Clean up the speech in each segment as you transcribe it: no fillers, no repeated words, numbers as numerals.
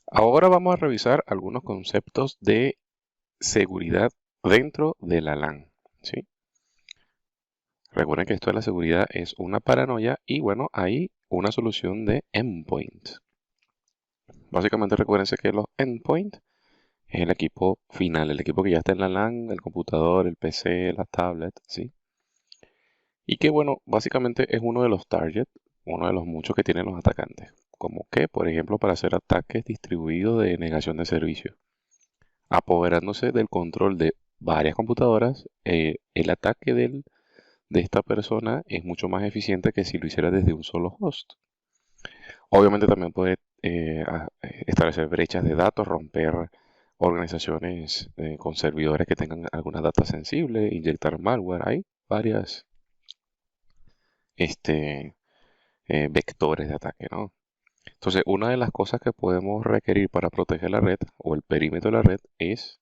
Ahora vamos a revisar algunos conceptos de seguridad dentro de la LAN, ¿sí? Recuerden que esto de la seguridad es una paranoia y bueno, hay una solución de endpoint. Básicamente recuérdense que los endpoint es el equipo final, el equipo que ya está en la LAN, el computador, el PC, la tablet, ¿sí? Y que bueno, básicamente es uno de los targets, uno de los muchos que tienen los atacantes. Como que, por ejemplo, para hacer ataques distribuidos de negación de servicio. Apoderándose del control de varias computadoras, el ataque de esta persona es mucho más eficiente que si lo hiciera desde un solo host. Obviamente también puede establecer brechas de datos, romper organizaciones con servidores que tengan alguna data sensible, inyectar malware. Hay varias este, vectores de ataque, ¿no? Entonces, una de las cosas que podemos requerir para proteger la red o el perímetro de la red es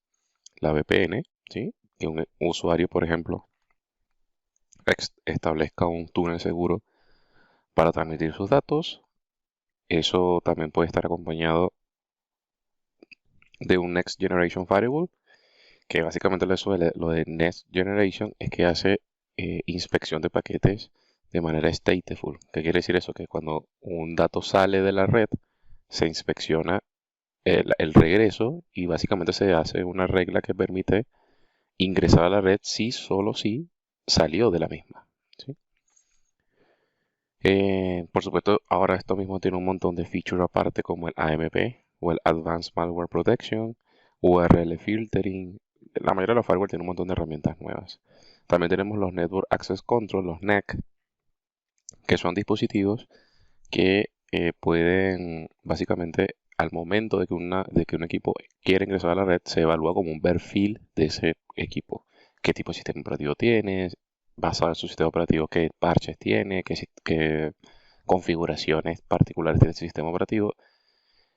la VPN, ¿sí? Que un usuario, por ejemplo, establezca un túnel seguro para transmitir sus datos. Eso también puede estar acompañado de un Next Generation Firewall, que básicamente lo de Next Generation es que hace inspección de paquetes de manera stateful. ¿Qué quiere decir eso? Que cuando un dato sale de la red, se inspecciona el regreso y básicamente se hace una regla que permite ingresar a la red si solo si salió de la misma. ¿Sí? Por supuesto, ahora esto mismo tiene un montón de features aparte como el AMP o el Advanced Malware Protection, URL Filtering. La mayoría de los firewalls tienen un montón de herramientas nuevas. También tenemos los Network Access Control, los NAC, que son dispositivos que pueden, básicamente, al momento de que un equipo quiere ingresar a la red, se evalúa como un perfil de ese equipo. ¿Qué tipo de sistema operativo tiene? Basado en su sistema operativo, qué parches tiene, qué configuraciones particulares tiene ese sistema operativo.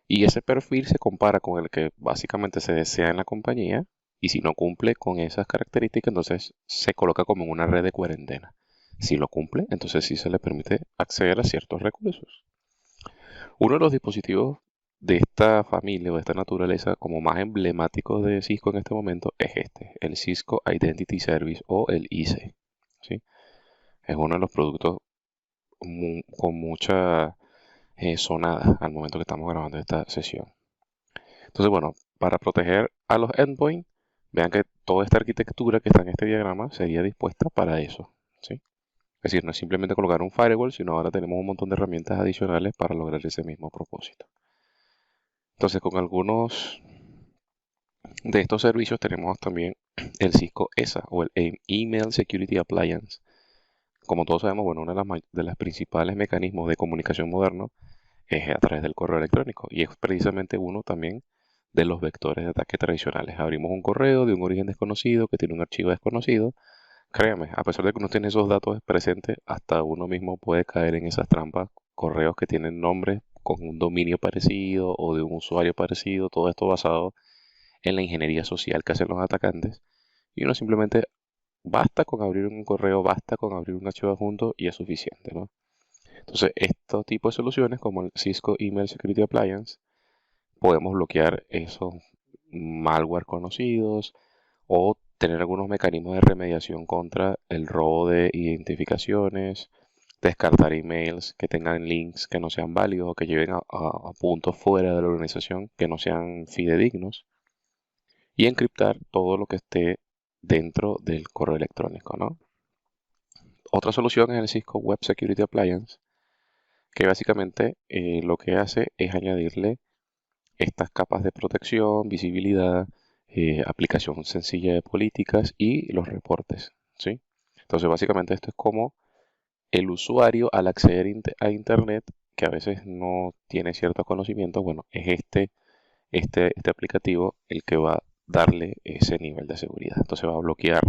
Y ese perfil se compara con el que básicamente se desea en la compañía. Y si no cumple con esas características, entonces se coloca como en una red de cuarentena. Si lo cumple, entonces sí se le permite acceder a ciertos recursos. Uno de los dispositivos de esta familia o de esta naturaleza como más emblemáticos de Cisco en este momento es este, el Cisco Identity Service o el ISE. ¿Sí? Es uno de los productos con mucha sonada al momento que estamos grabando esta sesión. Entonces, bueno, para proteger a los endpoints, vean que toda esta arquitectura que está en este diagrama sería dispuesta para eso. ¿Sí? Es decir, no es simplemente colocar un firewall, sino ahora tenemos un montón de herramientas adicionales para lograr ese mismo propósito. Entonces, con algunos de estos servicios tenemos también el Cisco ESA o el Email Security Appliance. Como todos sabemos, bueno, uno de de los principales mecanismos de comunicación moderno es a través del correo electrónico y es precisamente uno también de los vectores de ataque tradicionales. Abrimos un correo de un origen desconocido que tiene un archivo desconocido. Créame, a pesar de que uno tiene esos datos presentes, hasta uno mismo puede caer en esas trampas. Correos que tienen nombres con un dominio parecido o de un usuario parecido, todo esto basado en la ingeniería social que hacen los atacantes. Y uno simplemente basta con abrir un correo, basta con abrir un archivo adjunto y es suficiente, ¿no? Entonces, estos tipos de soluciones como el Cisco Email Security Appliance, podemos bloquear esos malware conocidos o tener algunos mecanismos de remediación contra el robo de identificaciones, descartar emails que tengan links que no sean válidos o que lleven a puntos fuera de la organización que no sean fidedignos y encriptar todo lo que esté dentro del correo electrónico, ¿no? Otra solución es el Cisco Web Security Appliance, que básicamente lo que hace es añadirle estas capas de protección, visibilidad, aplicación sencilla de políticas y los reportes, ¿sí? Entonces, básicamente esto es como el usuario al acceder a Internet, que a veces no tiene ciertos conocimientos, bueno, es este aplicativo el que va a darle ese nivel de seguridad. Entonces va a bloquear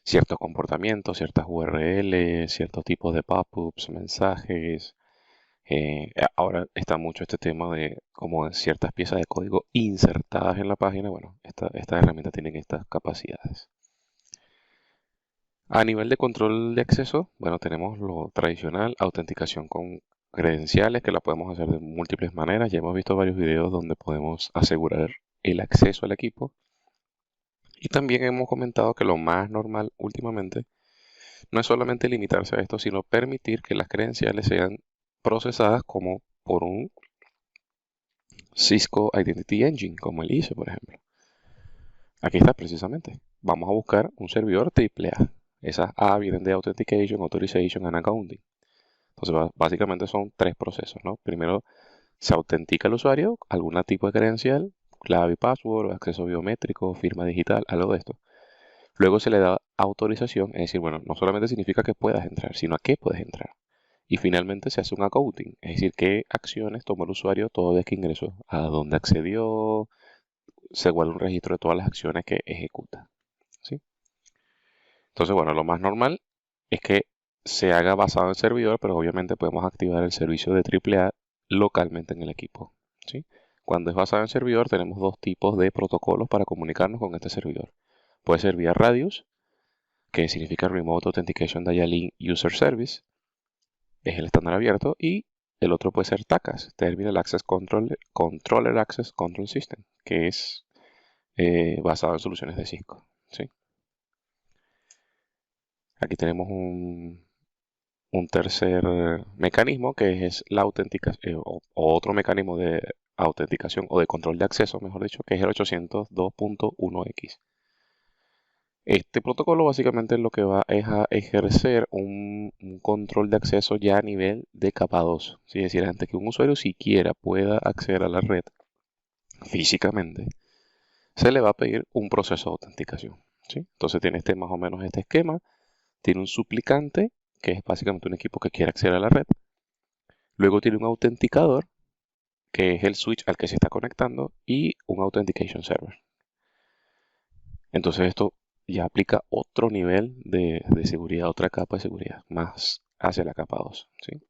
ciertos comportamientos, ciertas URL, ciertos tipos de pop-ups, mensajes. Ahora está mucho este tema de como ciertas piezas de código insertadas en la página. Bueno, estas herramientas tienen estas capacidades. A nivel de control de acceso, bueno, tenemos lo tradicional, autenticación con credenciales que la podemos hacer de múltiples maneras. Ya hemos visto varios videos donde podemos asegurar el acceso al equipo. Y también hemos comentado que lo más normal últimamente no es solamente limitarse a esto, sino permitir que las credenciales sean procesadas como por un Cisco Identity Engine, como el ISO, por ejemplo. Aquí está precisamente. Vamos a buscar un servidor AAA. Esas A vienen de Authentication, Authorization and Accounting. Entonces, básicamente son tres procesos, ¿no? Primero, se autentica el usuario, algún tipo de credencial, clave y password, acceso biométrico, firma digital, algo de esto. Luego se le da autorización, es decir, bueno, no solamente significa que puedas entrar, sino a qué puedes entrar. Y finalmente se hace un accounting, es decir, qué acciones tomó el usuario toda vez que ingresó, a dónde accedió, se guarda un registro de todas las acciones que ejecuta, ¿sí? Entonces, bueno, lo más normal es que se haga basado en servidor, pero obviamente podemos activar el servicio de AAA localmente en el equipo, ¿sí? Cuando es basado en servidor, tenemos dos tipos de protocolos para comunicarnos con este servidor. Puede ser vía Radius, que significa Remote Authentication Dialing User Service, es el estándar abierto, y el otro puede ser TACAS, Terminal Access Controller Access Control System, que es basado en soluciones de Cisco, ¿sí? Aquí tenemos un tercer mecanismo que es la autenticación, o otro mecanismo de autenticación o de control de acceso, mejor dicho, que es el 802.1x. Este protocolo básicamente lo que va es a ejercer un control de acceso ya a nivel de capa 2. ¿Sí? Es decir, antes que un usuario siquiera pueda acceder a la red físicamente, se le va a pedir un proceso de autenticación. ¿Sí? Entonces tiene más o menos este esquema. Tiene un suplicante, que es básicamente un equipo que quiere acceder a la red. Luego tiene un autenticador, que es el switch al que se está conectando, y un authentication server. Entonces esto ya aplica otro nivel de seguridad, otra capa de seguridad, más hacia la capa 2, ¿sí?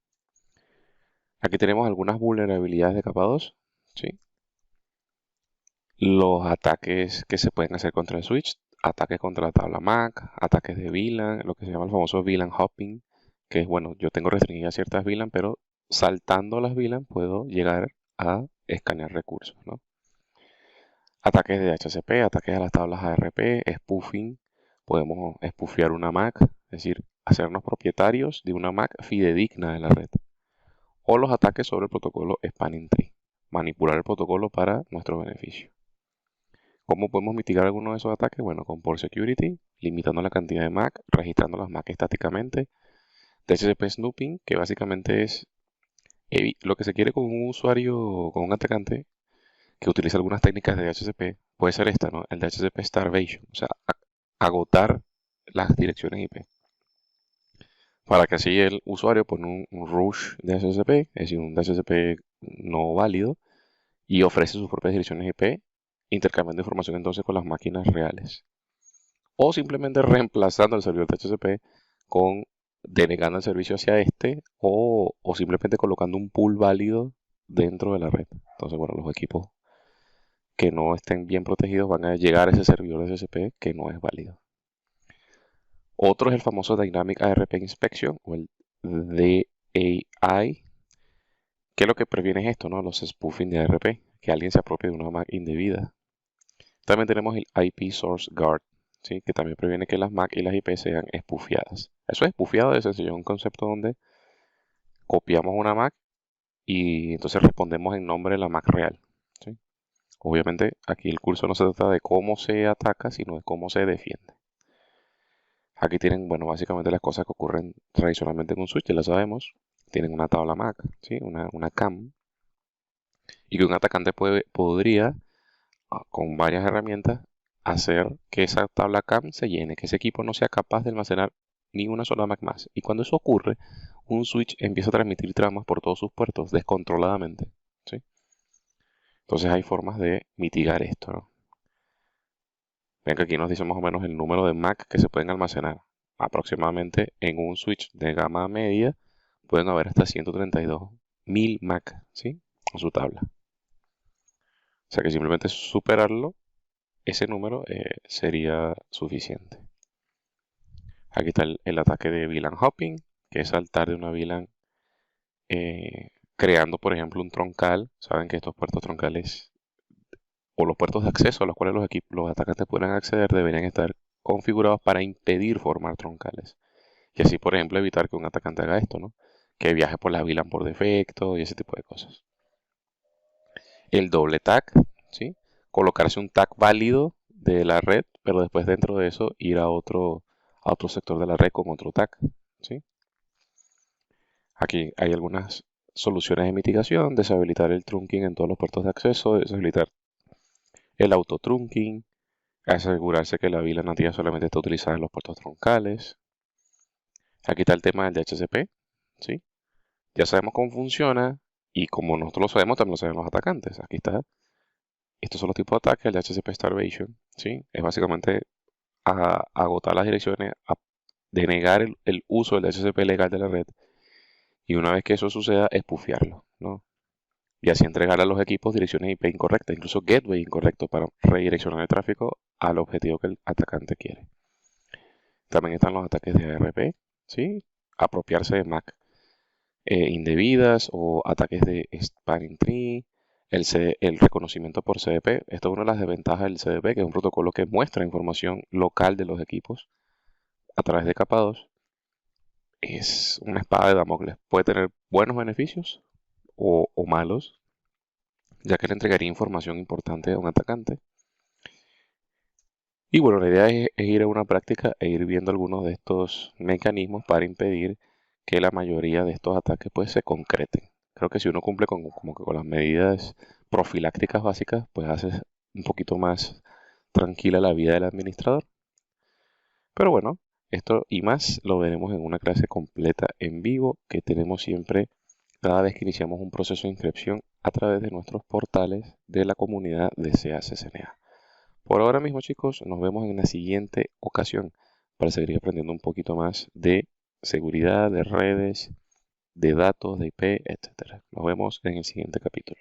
Aquí tenemos algunas vulnerabilidades de capa 2, ¿sí? Los ataques que se pueden hacer contra el switch, ataques contra la tabla MAC, ataques de VLAN, lo que se llama el famoso VLAN hopping, que es, bueno, yo tengo restringidas ciertas VLAN, pero saltando las VLAN puedo llegar a escanear recursos, ¿no? Ataques de DHCP, ataques a las tablas ARP, spoofing, podemos spoofear una MAC, es decir, hacernos propietarios de una MAC fidedigna de la red. O los ataques sobre el protocolo Spanning Tree, manipular el protocolo para nuestro beneficio. ¿Cómo podemos mitigar algunos de esos ataques? Bueno, con Port Security, limitando la cantidad de MAC, registrando las MAC estáticamente. DHCP Snooping, que básicamente es lo que se quiere con un usuario, con un atacante que utiliza algunas técnicas de DHCP, puede ser esta, ¿no? El DHCP Starvation, o sea, agotar las direcciones IP. Para que así el usuario pone un rush de DHCP, es decir, un DHCP no válido, y ofrece sus propias direcciones IP, intercambiando información entonces con las máquinas reales. O simplemente reemplazando el servidor DHCP con denegando el servicio hacia este, o simplemente colocando un pool válido dentro de la red. Entonces, bueno, los equipos que no estén bien protegidos van a llegar a ese servidor de SCP que no es válido. Otro es el famoso Dynamic ARP Inspection o el DAI, que lo que previene es esto, ¿no? Los spoofing de ARP, que alguien se apropie de una MAC indebida. También tenemos el IP Source Guard, ¿sí? Que también previene que las MAC y las IP sean spoofiadas. Eso es spoofiado de sencillo, un concepto donde copiamos una MAC y entonces respondemos en nombre de la MAC real. ¿Sí? Obviamente aquí el curso no se trata de cómo se ataca, sino de cómo se defiende. Aquí tienen, bueno, básicamente las cosas que ocurren tradicionalmente en un switch, ya lo sabemos. Tienen una tabla MAC, ¿sí? una CAM, y que un atacante podría, con varias herramientas, hacer que esa tabla CAM se llene, que ese equipo no sea capaz de almacenar ni una sola MAC más. Y cuando eso ocurre, un switch empieza a transmitir tramas por todos sus puertos descontroladamente, ¿sí? Entonces hay formas de mitigar esto, ¿no? Ven que aquí nos dice más o menos el número de MAC que se pueden almacenar. Aproximadamente en un switch de gama media pueden haber hasta 132.000 MAC, ¿sí? En su tabla. O sea que simplemente superarlo, ese número sería suficiente. Aquí está el ataque de VLAN hopping, que es saltar de una VLAN creando, por ejemplo, un troncal. Saben que estos puertos troncales o los puertos de acceso a los cuales los atacantes puedan acceder deberían estar configurados para impedir formar troncales. Y así, por ejemplo, evitar que un atacante haga esto, ¿no? Que viaje por la VLAN por defecto y ese tipo de cosas. El doble tag, ¿sí? Colocarse un tag válido de la red, pero después dentro de eso ir a otro sector de la red con otro tag, ¿sí? Aquí hay algunas soluciones de mitigación: deshabilitar el trunking en todos los puertos de acceso, deshabilitar el auto trunking, asegurarse que la vila nativa solamente está utilizada en los puertos troncales. Aquí está el tema del DHCP, ¿sí? Ya sabemos cómo funciona y como nosotros lo sabemos, también lo saben los atacantes. Aquí está. Estos son los tipos de ataques, el DHCP Starvation, ¿sí? Es básicamente agotar las direcciones, denegar el uso del DHCP legal de la red, y una vez que eso suceda, espufiarlo, ¿no? Y así entregar a los equipos direcciones IP incorrectas, incluso gateway incorrecto, para redireccionar el tráfico al objetivo que el atacante quiere. También están los ataques de ARP, ¿sí? Apropiarse de MAC indebidas o ataques de spanning tree, el reconocimiento por CDP. Esto es una de las desventajas del CDP, que es un protocolo que muestra información local de los equipos a través de capados. Es una espada de Damocles. Puede tener buenos beneficios o malos, ya que le entregaría información importante a un atacante. Y bueno, la idea es ir a una práctica e ir viendo algunos de estos mecanismos para impedir que la mayoría de estos ataques pues se concreten. Creo que si uno cumple como que con las medidas profilácticas básicas, pues hace un poquito más tranquila la vida del administrador. Pero bueno, esto y más lo veremos en una clase completa en vivo que tenemos siempre cada vez que iniciamos un proceso de inscripción a través de nuestros portales de la comunidad de CACCNA. Por ahora mismo, chicos, nos vemos en la siguiente ocasión para seguir aprendiendo un poquito más de seguridad, de redes, de datos, de IP, etc. Nos vemos en el siguiente capítulo.